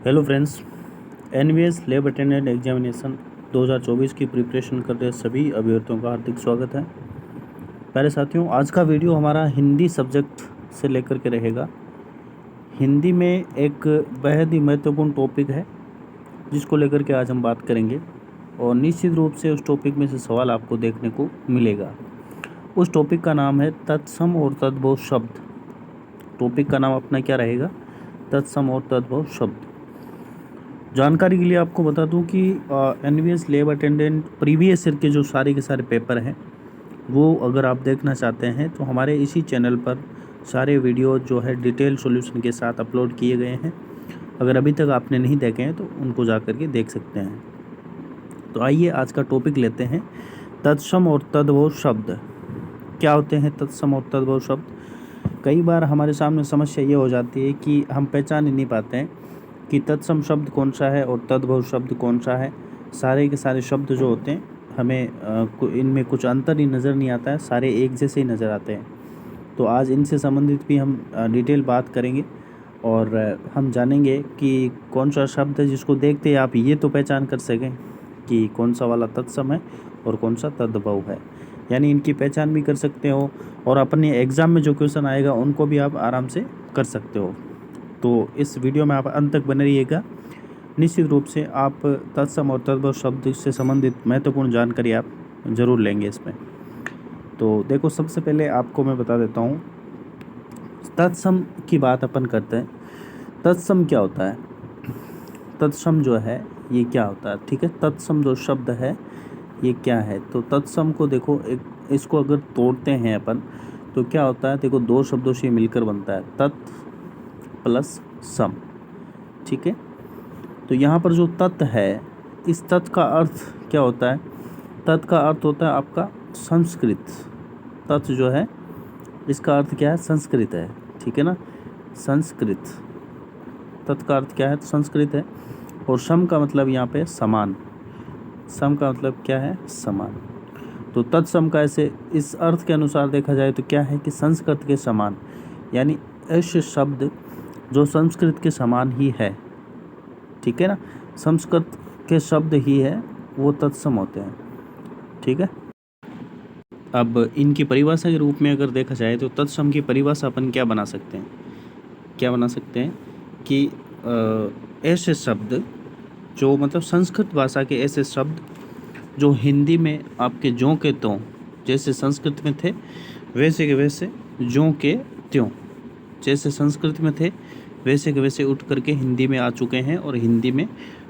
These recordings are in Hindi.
Hello friends, NVS lab attendant examination 2024 की प्रिपरेशन कर रहे सभी अभ्यर्थियों का हार्दिक स्वागत है। प्यारे साथियों, आज का वीडियो हमारा हिंदी सब्जेक्ट से लेकर के रहेगा। हिंदी में एक बेहद ही महत्वपूर्ण टॉपिक है जिसको लेकर के आज हम बात करेंगे और निश्चित रूप से उस टॉपिक में से सवाल आपको देखने को मिलेगा। उस टॉपिक का नाम है तत्सम और तद्भव शब्द। टॉपिक का नाम अपना क्या रहेगा? तत्सम और तद्भव शब्द। जानकारी के लिए आपको बता दूं कि NVS lab attendant previous year के जो सारे के सारे पेपर हैं वो अगर आप देखना चाहते हैं तो हमारे इसी चैनल पर सारे वीडियो जो है डिटेल सॉल्यूशन के साथ अपलोड किए गए हैं। अगर अभी तक आपने नहीं देखे हैं तो उनको जा कर के देख सकते हैं। तो आइए आज का टॉपिक लेते हैं, तत्सम और तद्भव शब्द। क्या होते हैं तत्सम और तद्भव शब्द? कई बार हमारे सामने समस्या ये हो जाती है कि हम पहचान ही नहीं पाते हैं कि तत्सम शब्द कौन सा है और तद्भव शब्द कौन सा है। सारे के सारे शब्द जो होते हैं हमें इनमें कुछ अंतर ही नज़र नहीं आता है, सारे एक जैसे ही नज़र आते हैं। तो आज इनसे संबंधित भी हम डिटेल बात करेंगे और हम जानेंगे कि कौन सा शब्द है जिसको देखते ही आप ये तो पहचान कर सकें कि कौन सा वाला तत्सम है और कौन सा तद्भव है। यानी इनकी पहचान भी कर सकते हो और अपने एग्ज़ाम में जो क्वेश्चन आएगा उनको भी आप आराम से कर सकते हो। तो इस वीडियो में आप अंत तक बने रहिएगा। निश्चित रूप से आप तत्सम और तद्भव शब्द से संबंधित महत्वपूर्ण जानकारी आप ज़रूर लेंगे इसमें। तो देखो, सबसे पहले आपको मैं बता देता हूँ, तत्सम की बात अपन करते हैं। तत्सम क्या होता है? तत्सम जो है ये क्या होता है? ठीक है, तत्सम जो शब्द है ये क्या है? तो तत्सम को देखो, इसको अगर तोड़ते हैं अपन तो क्या होता है? देखो, दो शब्दों से मिलकर बनता है तत् प्लस सम। ठीक है, तो यहाँ पर जो तत् है, इस तत् का अर्थ क्या होता है? तत् का अर्थ होता है आपका संस्कृत। तत् जो है इसका अर्थ क्या है? संस्कृत है। ठीक है ना, संस्कृत। तत् का अर्थ क्या है? संस्कृत है। और सम का मतलब यहाँ पे समान। सम का मतलब क्या है? समान। तो तत्सम का ऐसे इस अर्थ के अनुसार देखा जाए तो क्या है कि संस्कृत के समान, यानी ऐसे शब्द जो संस्कृत के समान ही है। ठीक है ना, संस्कृत के शब्द ही है वो तत्सम होते हैं। ठीक है, अब इनकी परिभाषा के रूप में अगर देखा जाए तो तत्सम की परिभाषा अपन क्या बना सकते हैं? क्या बना सकते हैं कि ऐसे शब्द जो मतलब संस्कृत भाषा के ऐसे शब्द जो हिंदी में आपके ज्यों के त्यों, जैसे संस्कृत में थे वैसे के वैसे ज्यों के त्यों, जैसे संस्कृत में थे वैसे के वैसे उठ करके हिंदी में आ चुके हैं और हिंदी में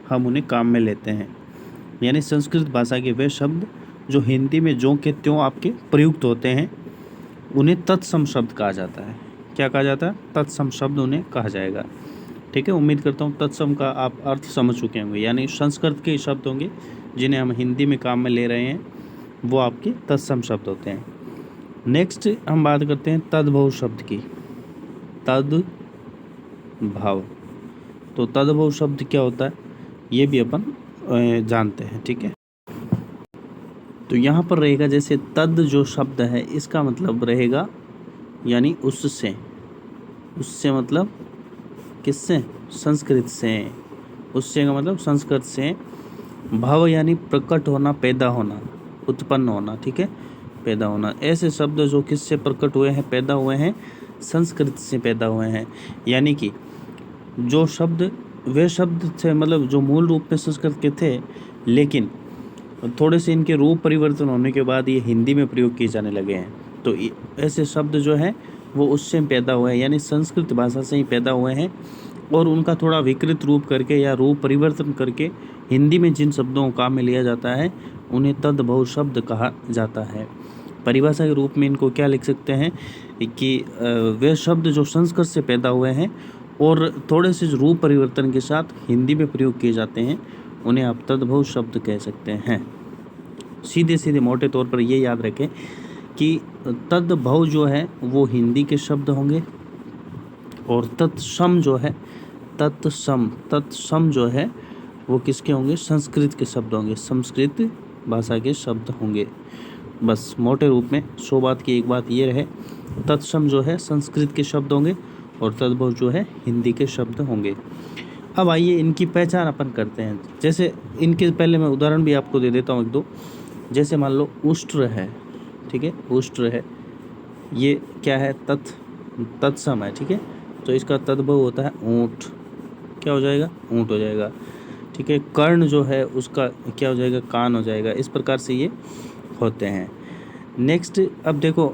हम उन्हें काम में लेते हैं। यानी संस्कृत भाषा के वे शब्द जो हिंदी में ज्यों के त्यों आपके प्रयुक्त होते हैं उन्हें तत्सम शब्द कहा जाता है। क्या कहा जाता है? तत्सम शब्द उन्हें कहा जाएगा। ठीक है, उम्मीद करता हूँ तत्सम का आप अर्थ समझ चुके होंगे। यानी संस्कृत के शब्द होंगे जिन्हें हम हिंदी में काम में ले रहे हैं वो आपके तत्सम शब्द होते हैं। नेक्स्ट हम बात करते हैं तद्भव शब्द की। तद्भव, तो तद्भव शब्द क्या होता है ये भी अपन जानते हैं। ठीक है, तो यहाँ पर रहेगा जैसे तद जो शब्द है इसका मतलब रहेगा यानी उससे। उससे मतलब किससे? संस्कृत से। उससे का मतलब संस्कृत से। भव यानी प्रकट होना, पैदा होना, उत्पन्न होना। ठीक है, पैदा होना। ऐसे शब्द जो किससे प्रकट हुए हैं, पैदा हुए हैं? संस्कृत से पैदा हुए हैं। यानी कि जो शब्द वे शब्द थे मतलब जो मूल रूप में संस्कृत के थे, लेकिन थोड़े से इनके रूप परिवर्तन होने के बाद ये हिंदी में प्रयोग किए जाने लगे हैं। तो ऐसे शब्द जो है वो उससे पैदा हुए हैं, यानी संस्कृत भाषा से ही पैदा हुए हैं और उनका थोड़ा विकृत रूप करके या रूप परिवर्तन करके हिंदी में जिन शब्दों को काम में लिया जाता है उन्हें तद्भव शब्द कहा जाता है। परिभाषा के रूप में इनको क्या लिख सकते हैं कि वे शब्द जो संस्कृत से पैदा हुए हैं और थोड़े से रूप परिवर्तन के साथ हिंदी में प्रयोग किए जाते हैं उन्हें आप तद्भव शब्द कह सकते हैं। सीधे सीधे मोटे तौर पर ये याद रखें कि तद्भव जो है वो हिंदी के शब्द होंगे और तत्सम जो है तत्सम जो है वो किसके होंगे? संस्कृत के शब्द होंगे, संस्कृत भाषा के शब्द होंगे। बस मोटे रूप में 100 बात की एक बात ये रहे, तत्सम जो है संस्कृत के शब्द होंगे और तद्भव जो है हिंदी के शब्द होंगे। अब आइए इनकी पहचान अपन करते हैं। जैसे इनके पहले मैं उदाहरण भी आपको दे देता हूँ एक दो। जैसे मान लो उष्ट्र है, ठीक है, उष्ट्र है, ये क्या है, तत्सम है, ठीक है। तो इसका तद्भव होता है ऊँट, क्या हो जाएगा, ऊँट हो जाएगा, ठीक है। कर्ण जो है उसका क्या हो जाएगा, कान हो जाएगा। इस प्रकार से ये होते हैं। नेक्स्ट अब देखो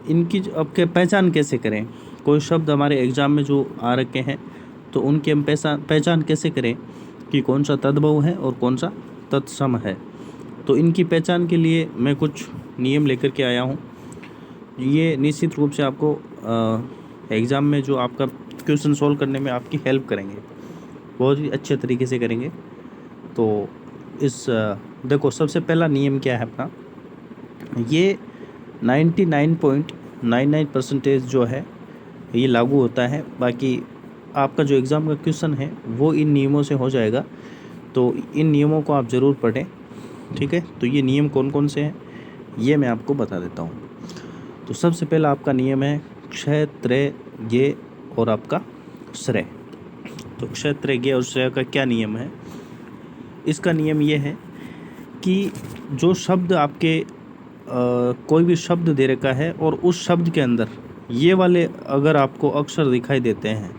इनकी अब के पहचान कैसे करें। कोई शब्द हमारे एग्ज़ाम में जो आ रखे हैं तो उनकी हम पहचान कैसे करें कि कौन सा तद्भव है और कौन सा तत्सम है। तो इनकी पहचान के लिए मैं कुछ नियम लेकर के आया हूँ। ये निश्चित रूप से आपको एग्ज़ाम में जो आपका क्वेश्चन सॉल्व करने में आपकी हेल्प करेंगे, बहुत ही अच्छे तरीके से करेंगे। तो इस देखो सबसे पहला नियम क्या है अपना, ये 99.99% जो है ये लागू होता है। बाकी आपका जो एग्ज़ाम का क्वेश्चन है वो इन नियमों से हो जाएगा, तो इन नियमों को आप ज़रूर पढ़ें, ठीक है। तो ये नियम कौन कौन से हैं ये मैं आपको बता देता हूँ। तो सबसे पहला आपका नियम है क्षय, त्रय, ज्ञेय और आपका श्रेय। तो क्षय, त्रय, ज्ञेय और श्रेय का क्या नियम है। इसका नियम ये है कि जो शब्द आपके कोई भी शब्द दे रखा है और उस शब्द के अंदर ये वाले अगर आपको अक्षर दिखाई देते हैं,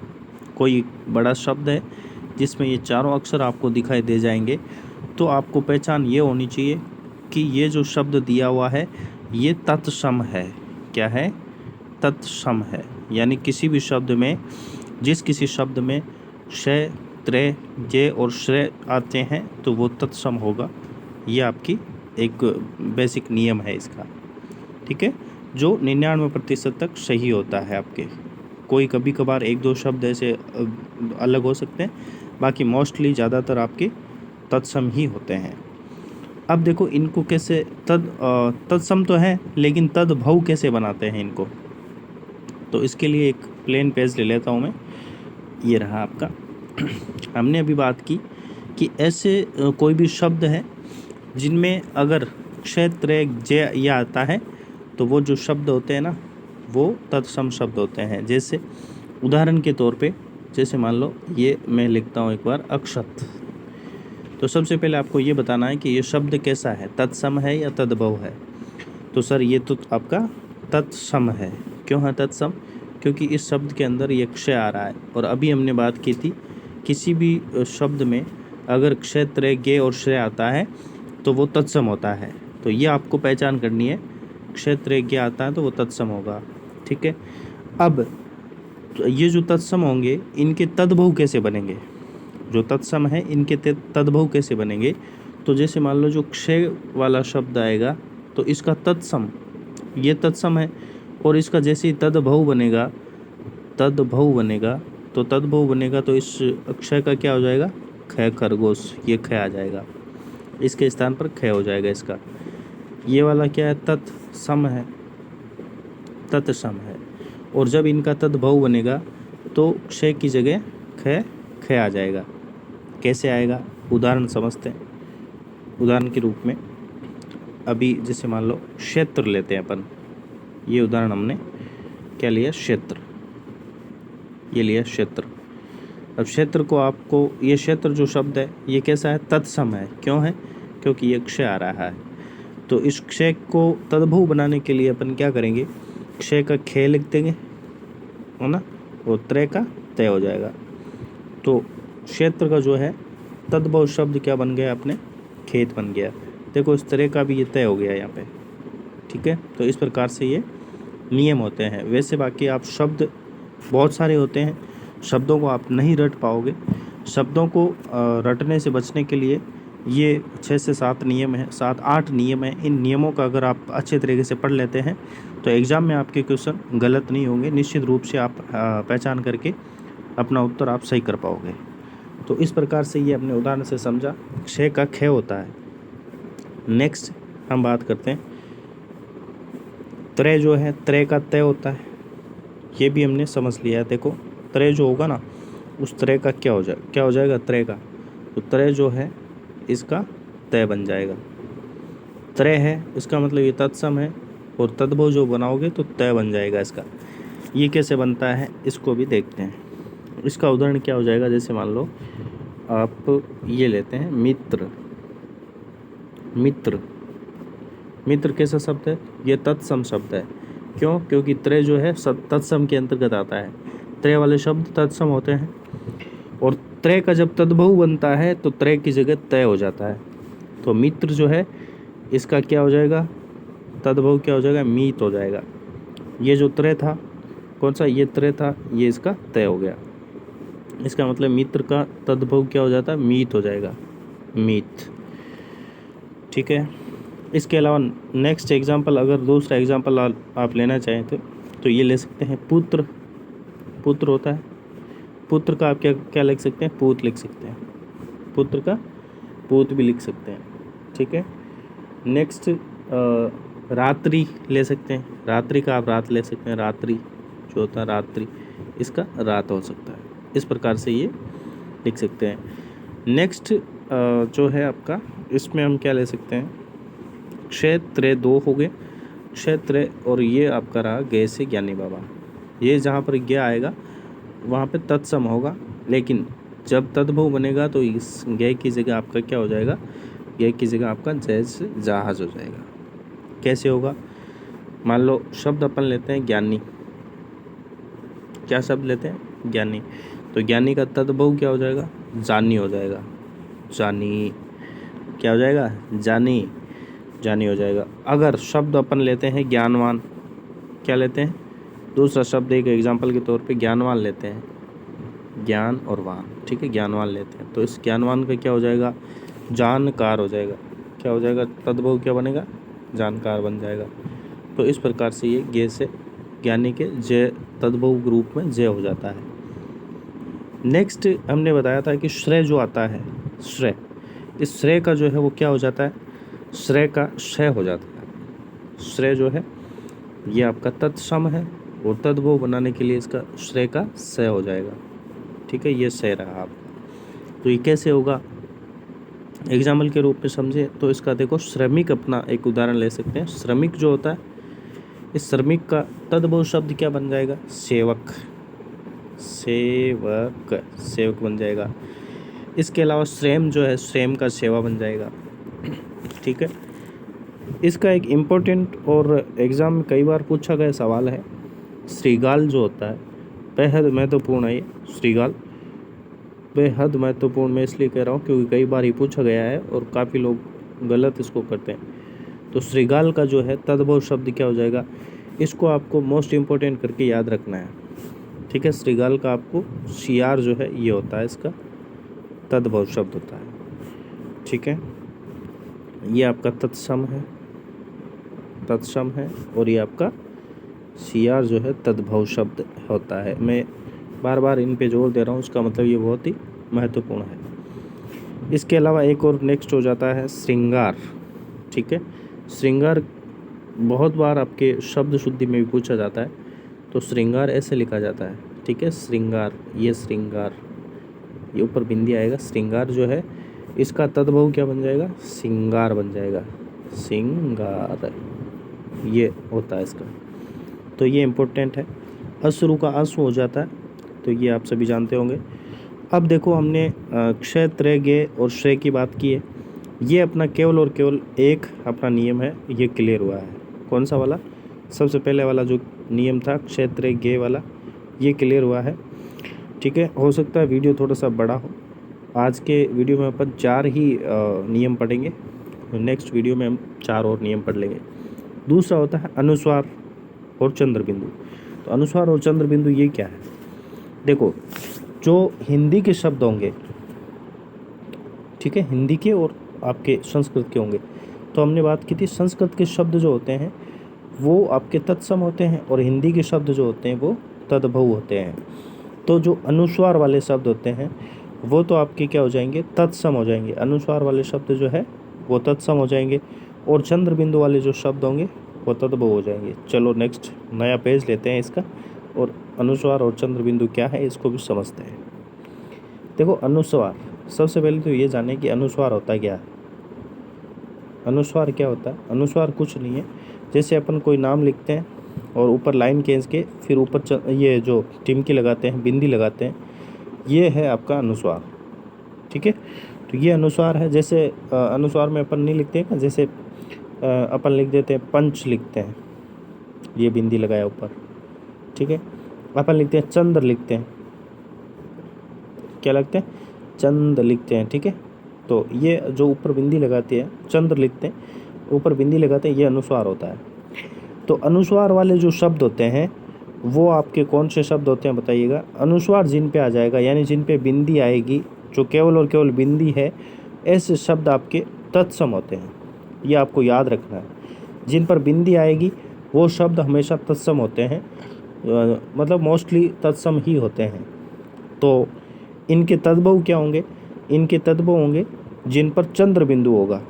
कोई बड़ा शब्द है जिसमें ये चारों अक्षर आपको दिखाई दे जाएंगे, तो आपको पहचान ये होनी चाहिए कि ये जो शब्द दिया हुआ है ये तत्सम है। क्या है, तत्सम है। यानी किसी भी शब्द में, जिस किसी शब्द में क्षय, त्रय, ज्ञेय और श्रेय आते हैं तो वो तत्सम होगा। ये आपकी एक बेसिक नियम है इसका, ठीक है, जो 99% तक सही होता है आपके। कोई कभी कभार एक दो शब्द ऐसे अलग हो सकते हैं, बाकी मोस्टली ज़्यादातर आपके तत्सम ही होते हैं। अब देखो इनको कैसे तत्सम तो है, लेकिन तद्भव कैसे बनाते हैं इनको। तो इसके लिए एक प्लेन पेज ले लेता हूँ मैं, ये रहा आपका। हमने अभी बात की कि ऐसे कोई भी शब्द है जिनमें अगर क्षय, त्रय, ज्येय यह आता है तो वो जो शब्द होते हैं ना वो तत्सम शब्द होते हैं। जैसे उदाहरण के तौर पे, जैसे मान लो ये मैं लिखता हूँ एक बार अक्षत। तो सबसे पहले आपको ये बताना है कि ये शब्द कैसा है, तत्सम है या तद्भव है। तो सर ये तो आपका तत्सम है। क्यों है तत्सम, क्योंकि इस शब्द के अंदर ये क्षय आ रहा है। और अभी हमने बात की थी किसी भी शब्द में अगर क्षय, त्रय, ज्ञेय और श्रेय आता है तो वो तत्सम होता है। तो ये आपको पहचान करनी है, क्षय, त्रय, ज्ञेय आता है तो वो तत्सम होगा, ठीक है। अब तो ये जो तत्सम होंगे इनके तद्भव कैसे बनेंगे, जो तत्सम है इनके तद्भव कैसे बनेंगे। तो जैसे मान लो जो क्षय वाला शब्द आएगा तो इसका तत्सम, ये तत्सम है, और इसका जैसे ही तद्भव बनेगा तो तद्भव बनेगा तो इस अक्षय का क्या हो जाएगा, ख, खरगोश, ये ख आ जाएगा, इसके स्थान पर ख हो जाएगा इसका। ये वाला क्या है, तत्सम है, और जब इनका तद्भव बनेगा तो क्षय की जगह ख आ जाएगा। कैसे आएगा, उदाहरण समझते हैं। उदाहरण के रूप में अभी जैसे मान लो क्षेत्र लेते हैं अपन। ये उदाहरण हमने क्या लिया, क्षेत्र, ये लिया क्षेत्र। अब क्षेत्र को आपको, ये क्षेत्र जो शब्द है ये कैसा है, तत्सम है। क्यों है, क्योंकि ये क्षय आ रहा है। तो इस क्षय को तद्भव बनाने के लिए अपन क्या करेंगे, क्षय का ख लिख देंगे, है ना, और त्रय का तय हो जाएगा। तो क्षेत्र का जो है तद्भव शब्द क्या बन गया अपने, खेत बन गया। देखो इस तरह का भी ये तय हो गया यहाँ पे, ठीक है। तो इस प्रकार से ये नियम होते हैं। वैसे बाकी आप शब्द बहुत सारे होते हैं, शब्दों को आप नहीं रट पाओगे। शब्दों को रटने से बचने के लिए ये 6 से 7 नियम है, 7-8 नियम है। इन नियमों का अगर आप अच्छे तरीके से पढ़ लेते हैं तो एग्ज़ाम में आपके क्वेश्चन गलत नहीं होंगे। निश्चित रूप से आप पहचान करके अपना उत्तर आप सही कर पाओगे। तो इस प्रकार से ये अपने उदाहरण से समझा, क्षय का ख होता है। नेक्स्ट हम बात करते हैं त्रय, जो है त्रय का तय होता है। ये भी हमने समझ लिया है। देखो त्रय जो होगा ना, उस त्रय का क्या हो जाएगा त्रय का, तो त्रय जो है इसका तय बन जाएगा। त्रय है इसका मतलब ये तत्सम है, और तद्भव जो बनाओगे तो तय बन जाएगा इसका। ये कैसे बनता है इसको भी देखते हैं। इसका उदाहरण क्या हो जाएगा, जैसे मान लो आप ये लेते हैं मित्र। मित्र मित्र कैसा शब्द है, ये तत्सम शब्द है। क्यों? क्योंकि त्रय जो है तत्सम के अंतर्गत आता है। त्रय वाले शब्द तत्सम होते हैं, और त्रय का जब तद्भव बनता है तो त्रय की जगह तय हो जाता है। तो मित्र जो है इसका क्या हो जाएगा, तद्भव क्या हो जाएगा, मीत हो जाएगा। ये जो त्रय था, कौन सा, ये त्रय था, ये इसका तय हो गया। इसका मतलब मित्र का तद्भव क्या हो जाता है, मीत हो जाएगा, मीत। ठीक है। इसके अलावा नेक्स्ट एग्जाम्पल, अगर दूसरा एग्जाम्पल आप लेना चाहें तो ये ले सकते हैं पुत्र। पुत्र होता है, पुत्र का आप क्या क्या लिख सकते हैं, पूत लिख सकते हैं। पुत्र का पूत भी लिख सकते हैं। ठीक है। नेक्स्ट रात्रि ले सकते हैं। रात्रि का आप रात ले सकते हैं। रात्रि जो होता है, रात्रि, इसका रात हो सकता है। इस प्रकार से ये लिख सकते हैं। नेक्स्ट जो है आपका, इसमें हम क्या ले सकते हैं, क्षेत्र 2 हो गए, क्षेत्र, और ये आपका रहा गे से ज्ञानी बाबा। ये जहाँ पर ज्ञ आएगा वहाँ पे तत्सम होगा, लेकिन जब तद्भव बनेगा तो इस गे की जगह आपका क्या हो जाएगा, गे की जगह आपका जैसे जहाज हो जाएगा। कैसे होगा, मान लो शब्द अपन लेते हैं ज्ञानी। क्या शब्द लेते हैं, ज्ञानी। तो ज्ञानी का तद्भव क्या हो जाएगा, जानी हो जाएगा। जानी क्या हो जाएगा, जानी, जानी हो जाएगा। अगर शब्द अपन लेते हैं ज्ञानवान, क्या लेते हैं, दूसरा शब्द एक एग्जाम्पल के तौर पे ज्ञानवान लेते हैं, ज्ञान और वान। ठीक है, ज्ञानवान लेते हैं, तो इस ज्ञानवान का क्या हो जाएगा, जानकार हो जाएगा। क्या हो जाएगा, तद्भव क्या बनेगा, जानकार बन जाएगा। तो इस प्रकार से ये गे से ज्ञानी के जय तद्भव रूप में जय हो जाता है। नेक्स्ट हमने बताया था कि श्रेय जो आता है, श्रेय, इस श्रेय का जो है वो क्या हो जाता है, श्रेय का क्षय हो जाता है। श्रेय जो है ये आपका तत्सम है, और तद्भव बनाने के लिए इसका श्रेय का क्षय हो जाएगा। ठीक है, ये क्षय रहा आपका। तो ये कैसे होगा, एग्जाम्पल के रूप में समझे तो इसका देखो, श्रमिक अपना एक उदाहरण ले सकते हैं। श्रमिक जो होता है, इस श्रमिक का तद्भव शब्द क्या बन जाएगा, सेवक। सेवक, सेवक बन जाएगा। इसके अलावा श्रेम जो है, श्रेम का सेवा बन जाएगा। ठीक है। इसका एक इम्पोर्टेंट और एग्ज़ाम में कई बार पूछा गया सवाल है, श्रीगाल जो होता है, बेहद महत्वपूर्ण है। ये श्रीगाल बेहद महत्वपूर्ण मैं इसलिए कह रहा हूँ क्योंकि कई बार ही पूछा गया है और काफ़ी लोग गलत इसको करते हैं। तो श्रीगाल का जो है तद्भव शब्द क्या हो जाएगा, इसको आपको मोस्ट इम्पोर्टेंट करके याद रखना है। ठीक है, श्रीगाल का आपको शियार जो है ये होता है, इसका तद्भव शब्द होता है। ठीक है, ये आपका तत्सम है, तत्सम है, और ये आपका शियार जो है तद्भव शब्द होता है। मैं बार बार इन पे जोर दे रहा हूँ, उसका मतलब ये बहुत ही महत्वपूर्ण है। इसके अलावा एक और नेक्स्ट हो जाता है श्रृंगार। ठीक है, श्रृंगार बहुत बार आपके शब्द शुद्धि में भी पूछा जाता है। तो श्रृंगार ऐसे लिखा जाता है। ठीक है, श्रृंगार, ये श्रृंगार, ये ऊपर बिंदी आएगा। श्रृंगार जो है इसका तद्भव क्या बन जाएगा, सिंगार बन जाएगा। सिंगार ये होता है इसका। तो ये इम्पोर्टेंट है। अश्रु का अश्व हो जाता है, तो ये आप सभी जानते होंगे। अब देखो, हमने क्षय, त्रय, गे और श्रेय की बात की है। ये अपना केवल और केवल एक अपना नियम है, ये क्लियर हुआ है। कौन सा वाला, सबसे पहले वाला जो नियम था क्षय, त्रय, गे वाला, ये क्लियर हुआ है। ठीक है, हो सकता है वीडियो थोड़ा सा बड़ा हो। आज के वीडियो में अपन 4 ही नियम पढ़ेंगे, नेक्स्ट वीडियो में हम 4 और नियम पढ़ लेंगे। दूसरा होता है अनुस्वार और चंद्र बिंदु। तो अनुस्वार और चंद्र बिंदु ये क्या है, देखो, जो हिंदी के शब्द होंगे, ठीक है, हिंदी के और आपके संस्कृत के होंगे। तो हमने बात की थी संस्कृत के शब्द जो होते हैं वो आपके तत्सम होते हैं, और हिंदी के शब्द जो होते हैं वो तद्भव होते हैं। तो जो अनुस्वार वाले शब्द होते हैं वो तो आपके क्या हो जाएंगे, तत्सम हो जाएंगे। अनुस्वार वाले शब्द जो है वो तत्सम हो जाएंगे, और चंद्र बिंदु वाले जो शब्द होंगे वो तद्भव हो जाएंगे। चलो नेक्स्ट नया पेज लेते हैं इसका, और अनुस्वार और चंद्र बिंदु क्या है इसको भी समझते हैं। देखो, अनुस्वार, सबसे पहले तो ये जाने कि अनुस्वार होता क्या है। अनुस्वार क्या होता है, अनुस्वार कुछ नहीं है, जैसे अपन कोई नाम लिखते हैं और ऊपर लाइन खींच के फिर ऊपर ये जो टिमकी लगाते हैं, बिंदी लगाते हैं, ये है आपका अनुस्वार, ठीक है। तो ये अनुस्वार है। जैसे अनुस्वार में अपन नहीं लिखते हैं, जैसे अपन लिख देते हैं पंच लिखते हैं, ये बिंदी लगाया ऊपर, ठीक है। अपन लिखते हैं चंद्र लिखते हैं, क्या लगते हैं, चंद लिखते हैं, ठीक है। तो ये जो ऊपर बिंदी लगाती है चंद्र लिखते हैं, ऊपर बिंदी लगाते हैं, ये अनुस्वार होता है। तो अनुस्वार वाले जो शब्द होते हैं वो आपके कौन से शब्द होते हैं बताइएगा। अनुस्वार जिन पे आ जाएगा, यानी जिन पे बिंदी आएगी, जो केवल और केवल बिंदी है, ऐसे शब्द आपके तत्सम होते हैं। ये आपको याद रखना है। जिन पर बिंदी आएगी वो शब्द हमेशा तत्सम होते हैं, मतलब मोस्टली तत्सम ही होते हैं। तो इनके तद्भव क्या होंगे, इनके तद्भव होंगे जिन पर चंद्र बिंदु होगा।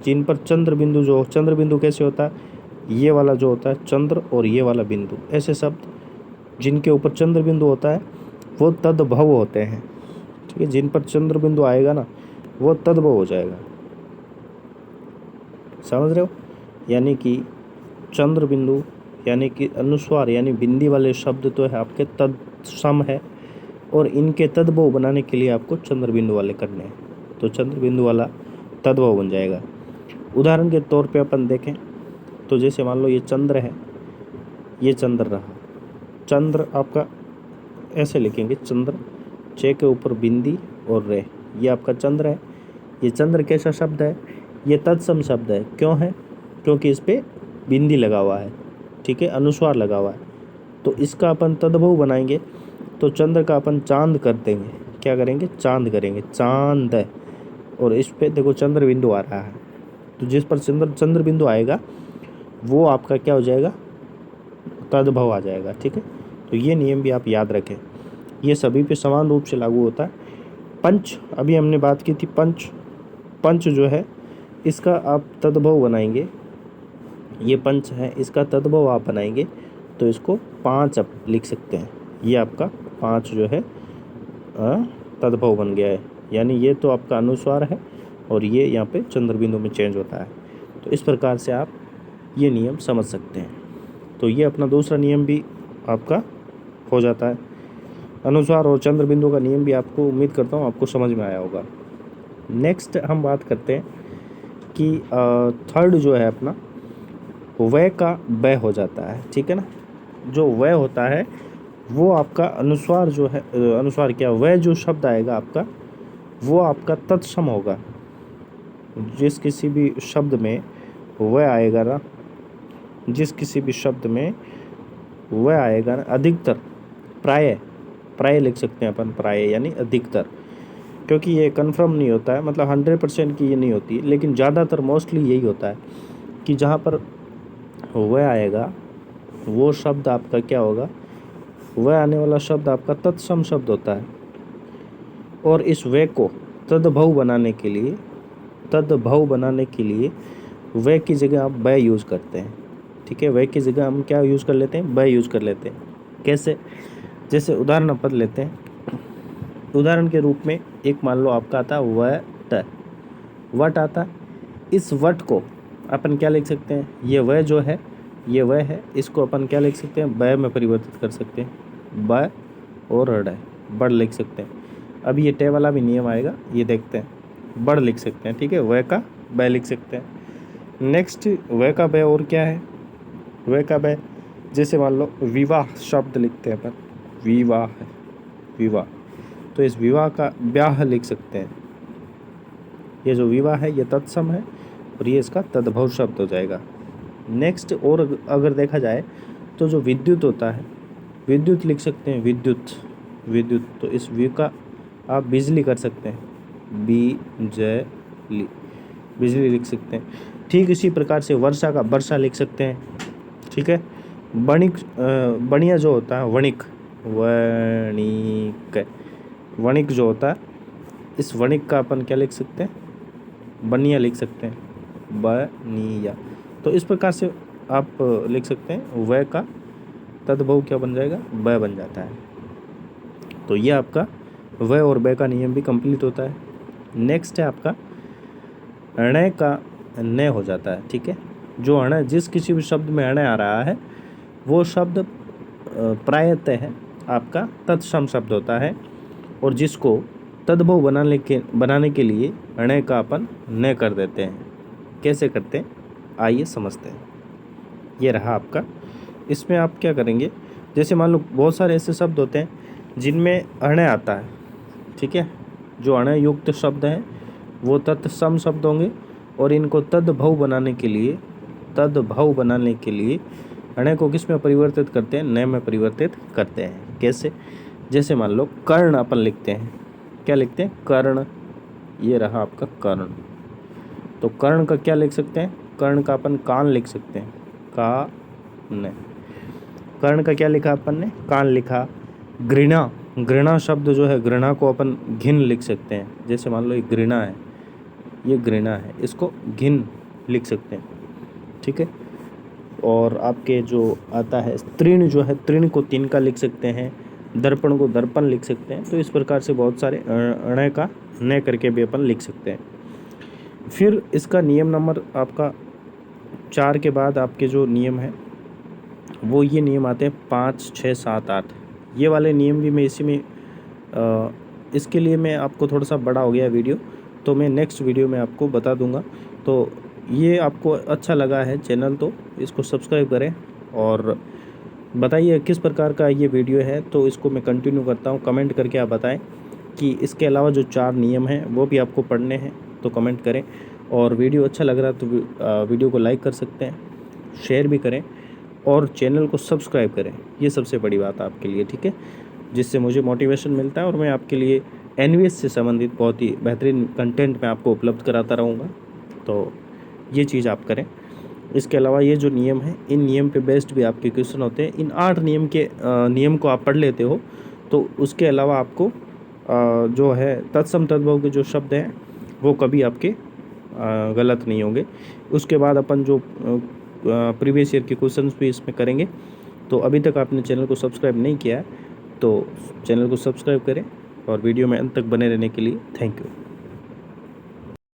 जिन पर चंद्र बिंदु, जो चंद्र बिंदु कैसे होता है, ये वाला जो होता है चंद्र और ये वाला बिंदु, ऐसे शब्द जिनके ऊपर चंद्र बिंदु होता है वो तद्भव होते हैं, ठीक है। जिन पर चंद्र बिंदु आएगा ना वो तद्भव हो जाएगा, समझ रहे हो। यानी कि चंद्र बिंदु यानी कि अनुस्वार यानी बिंदी वाले शब्द तो है आपके तत्सम है, और इनके तद्भव बनाने के लिए आपको चंद्र बिंदु वाले करने हैं, तो चंद्र बिंदु वाला तद्भव बन जाएगा। उदाहरण के तौर पे अपन देखें तो जैसे मान लो ये चंद्र है, ये चंद्र रहा, चंद्र आपका ऐसे लिखेंगे, चंद्र चे के ऊपर बिंदी और रे, ये आपका चंद्र है। ये चंद्र कैसा शब्द है, ये तत्सम शब्द है। क्यों है, क्योंकि इस पे बिंदी लगा हुआ है, ठीक है, अनुस्वार लगा हुआ है। तो इसका अपन तद्भव बनाएंगे, तो चंद्र का अपन चांद कर देंगे, क्या करेंगे, चांद करेंगे, चांद है। और इस पे देखो चंद्र बिंदु आ रहा है, तो जिस पर चंद्र बिंदु आएगा वो आपका क्या हो जाएगा, तद्भव आ जाएगा, ठीक है। तो ये नियम भी आप याद रखें, ये सभी पे समान रूप से लागू होता है। पंच, अभी हमने बात की थी पंच, पंच जो है इसका आप तद्भव बनाएंगे, ये पंच है, इसका तद्भव आप बनाएंगे तो इसको पाँच आप लिख सकते हैं। ये आपका पाँच जो है तद्भव बन गया है, यानी ये तो आपका अनुस्वार है और ये यहाँ पे चंद्र बिंदु में चेंज होता है। तो इस प्रकार से आप ये नियम समझ सकते हैं। तो ये अपना दूसरा नियम भी आपका हो जाता है। अनुस्वार और चंद्र बिंदु का नियम भी आपको, उम्मीद करता हूँ आपको समझ में आया होगा। नेक्स्ट हम बात करते हैं कि थर्ड जो है अपना वय का बै हो जाता है, ठीक है ना। जो वय होता है वो आपका अनुस्वार जो है, अनुस्वार क्या, वय जो शब्द आएगा आपका वो आपका तत्सम होगा। जिस किसी भी शब्द में वय आएगा ना, जिस किसी भी शब्द में वय आएगा ना, अधिकतर, प्राय लिख सकते हैं अपन, प्राय यानी अधिकतर, क्योंकि ये कन्फर्म नहीं होता है, मतलब 100% की ये नहीं होती, लेकिन ज़्यादातर मोस्टली यही होता है कि जहाँ पर वह आएगा वो शब्द आपका क्या होगा, वह आने वाला शब्द आपका तत्सम शब्द होता है। और इस वे को तद्भव बनाने के लिए वे की जगह आप बै यूज़ करते हैं, ठीक है। वे की जगह हम क्या यूज़ कर लेते हैं, बै यूज़ कर लेते हैं। कैसे, जैसे उदाहरण अपन लेते हैं, उदाहरण के रूप में एक मान लो आपका आता है वट आता है। इस वट को अपन क्या लिख सकते हैं, ये वह जो है, ये वह है, इसको अपन क्या लिख सकते हैं, बै में परिवर्तित कर सकते हैं, ब और ड, बड़ लिख सकते हैं। अब ये टे वाला भी नियम आएगा, ये देखते हैं, बड़ लिख सकते हैं, ठीक है, वह का बै लिख सकते हैं। नेक्स्ट वह का बै और क्या है, वह का बै, जैसे मान लो विवाह शब्द लिखते हैं अपन, विवाह है, विवाह, तो इस विवाह का ब्याह लिख सकते हैं। ये जो विवाह है ये तत्सम है और ये इसका तद्भव शब्द हो जाएगा। नेक्स्ट और अगर देखा जाए तो जो विद्युत होता है, विद्युत लिख सकते हैं, विद्युत, तो इस वी का आप बिजली कर सकते हैं, बिजली लिख सकते हैं। ठीक इसी प्रकार से वर्षा का वर्षा लिख सकते हैं, ठीक है। बणिया जो होता है, वणिक जो होता है, इस वणिक का अपन क्या लिख सकते हैं, बनिया लिख सकते हैं, बनिया। तो इस प्रकार से आप लिख सकते हैं, वह का तद्भव क्या बन जाएगा, ब बन जाता है। तो ये आपका वह और ब का नियम भी कंप्लीट होता है। नेक्स्ट है आपका अण का न हो जाता है, ठीक है। जो अण, जिस किसी भी शब्द में अण आ रहा है वो शब्द प्रायतः है आपका तत्सम शब्द होता है, और जिसको तद्भव बनाने के लिए अण्य का अपन न कर देते हैं। कैसे करते हैं आइए समझते हैं। ये रहा आपका। इसमें आप क्या करेंगे, जैसे मान लो बहुत सारे ऐसे शब्द होते हैं जिनमें अण्य आता है, ठीक है। जो अण्य युक्त शब्द हैं वो तत्सम शब्द होंगे और इनको तद्भव बनाने के लिए अण्य को किस में परिवर्तित करते हैं, न में परिवर्तित करते हैं। कैसे, जैसे मान लो कर्ण अपन लिखते हैं, क्या लिखते हैं, कर्ण। ये रहा आपका कर्ण। तो कर्ण का क्या लिख सकते हैं, कर्ण का अपन कान लिख सकते हैं, का न। कर्ण का क्या लिखा अपन ने, कान लिखा। घृणा, घृणा शब्द जो है, घृणा को अपन घिन लिख सकते हैं। जैसे मान लो ये घृणा है, ये घृणा है, इसको घिन लिख सकते हैं, ठीक है। और आपके जो आता है तृण, जो है तृण को तिनका लिख सकते हैं, दर्पण को दर्पण लिख सकते हैं। तो इस प्रकार से बहुत सारे अण्य का न करके भी अपन लिख सकते हैं। फिर इसका नियम नंबर आपका 4 के बाद आपके जो नियम है वो ये नियम आते हैं 5, 6, 7, 8। ये वाले नियम भी मैं इसी में इसके लिए मैं आपको थोड़ा सा बड़ा हो गया वीडियो, तो मैं नेक्स्ट वीडियो में आपको बता दूंगा। तो ये आपको अच्छा लगा है चैनल तो इसको सब्सक्राइब करें और बताइए किस प्रकार का ये वीडियो है, तो इसको मैं कंटिन्यू करता हूँ। कमेंट करके आप बताएं कि इसके अलावा जो 4 नियम हैं वो भी आपको पढ़ने हैं, तो कमेंट करें। और वीडियो अच्छा लग रहा है तो वीडियो को लाइक कर सकते हैं, शेयर भी करें और चैनल को सब्सक्राइब करें। ये सबसे बड़ी बात है आपके लिए, ठीक है, जिससे मुझे मोटिवेशन मिलता है और मैं आपके लिए एनवीएस से संबंधित बहुत ही बेहतरीन कंटेंट मैं आपको उपलब्ध कराता रहूँगा। तो ये चीज़ आप करें। इसके अलावा ये जो नियम है, इन नियम पे बेस्ड भी आपके क्वेश्चन होते हैं। इन 8 नियम को आप पढ़ लेते हो तो उसके अलावा आपको जो है तत्सम तद्भव के जो शब्द हैं वो कभी आपके गलत नहीं होंगे। उसके बाद अपन जो प्रीवियस ईयर के क्वेश्चंस भी इसमें करेंगे। तो अभी तक आपने चैनल को सब्सक्राइब नहीं किया है तो चैनल को सब्सक्राइब करें और वीडियो में अंत तक बने रहने के लिए थैंक यू।